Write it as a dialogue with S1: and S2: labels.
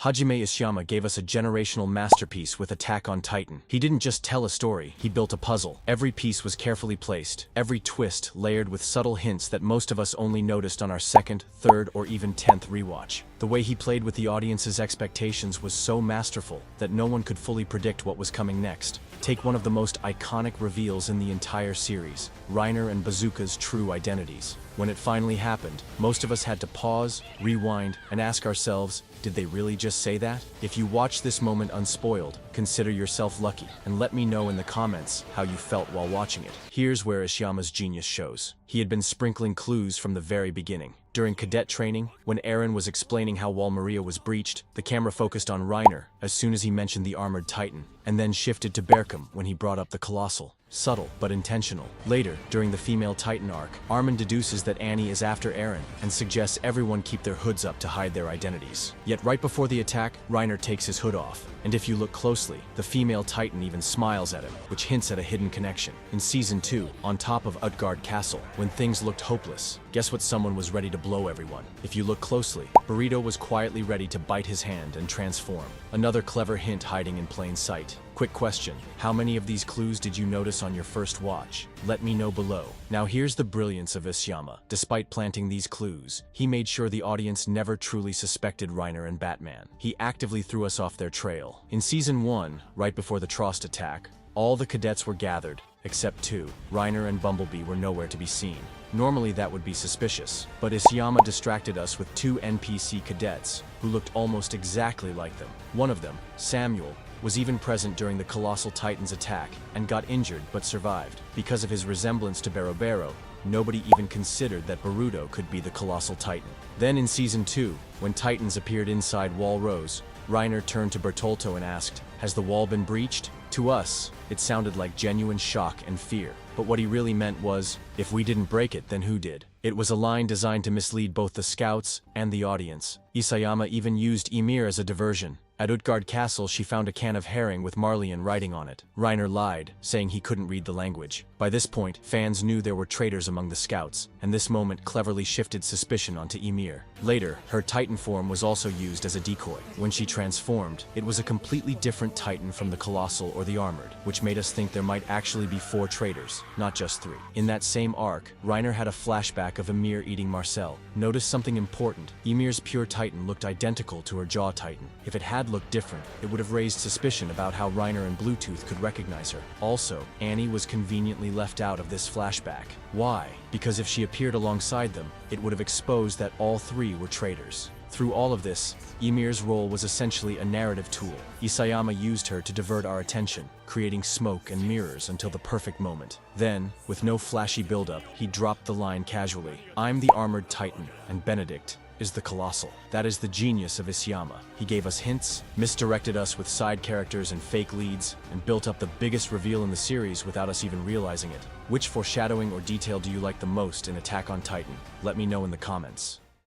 S1: Hajime Ishiyama gave us a generational masterpiece with Attack on Titan. He didn't just tell a story, he built a puzzle. Every piece was carefully placed, every twist layered with subtle hints that most of us only noticed on our second, third, or even 10th rewatch. The way he played with the audience's expectations was so masterful that no one could fully predict what was coming next. Take one of the most iconic reveals in the entire series, Reiner and Bazooka's true identities. When it finally happened, most of us had to pause, rewind, and ask ourselves, did they really just say that? If you watch this moment unspoiled, consider yourself lucky, and let me know in the comments how you felt while watching it. Here's where Ishiyama's genius shows. He had been sprinkling clues from the very beginning. During cadet training, when Eren was explaining how Wall Maria was breached, the camera focused on Reiner as soon as he mentioned the armored titan, and then shifted to Berkham when he brought up the Colossal. Subtle, but intentional. Later, during the female Titan arc, Armin deduces that Annie is after Eren and suggests everyone keep their hoods up to hide their identities. Yet right before the attack, Reiner takes his hood off, and if you look closely, the female Titan even smiles at him, which hints at a hidden connection. In Season 2, on top of Utgard Castle, when things looked hopeless, guess what someone was ready to blow everyone? If you look closely, Burrito was quietly ready to bite his hand and transform. Another clever hint hiding in plain sight. Quick question, how many of these clues did you notice on your first watch? Let me know below. Now here's the brilliance of Ishiyama. Despite planting these clues, he made sure the audience never truly suspected Reiner and Batman. He actively threw us off their trail. In Season 1, right before the Trost attack, all the cadets were gathered, except two. Reiner and Bumblebee were nowhere to be seen. Normally that would be suspicious, but Ishiyama distracted us with two NPC cadets who looked almost exactly like them. One of them, Samuel, was even present during the Colossal Titan's attack and got injured but survived. Because of his resemblance to Berobero, nobody even considered that Boruto could be the Colossal Titan. Then in Season 2, when Titans appeared inside Wall Rose, Reiner turned to Bertholdt and asked, "Has the wall been breached?" To us, it sounded like genuine shock and fear. But what he really meant was, if we didn't break it, then who did? It was a line designed to mislead both the scouts and the audience. Isayama even used Ymir as a diversion. At Utgard Castle, she found a can of herring with Marleyan writing on it. Reiner lied, saying he couldn't read the language. By this point, fans knew there were traitors among the scouts, and this moment cleverly shifted suspicion onto Ymir. Later, her Titan form was also used as a decoy. When she transformed, it was a completely different Titan from the Colossal or the Armored, which made us think there might actually be 4 traitors, not just 3. In that same arc, Reiner had a flashback of Ymir eating Marcel. Notice something important. Ymir's pure Titan looked identical to her Jaw Titan. If it had looked different, it would have raised suspicion about how Reiner and Bluetooth could recognize her. Also, Annie was conveniently left out of this flashback. Why? Because if she appeared alongside them, it would have exposed that all 3 were traitors. Through all of this, Ymir's role was essentially a narrative tool. Isayama used her to divert our attention, creating smoke and mirrors until the perfect moment. Then, with no flashy buildup, he dropped the line casually, "I'm the Armored Titan, and Benedict is the Colossal." That is the genius of Ishiyama. He gave us hints, misdirected us with side characters and fake leads, and built up the biggest reveal in the series without us even realizing it. Which foreshadowing or detail do you like the most in Attack on Titan? Let me know in the comments.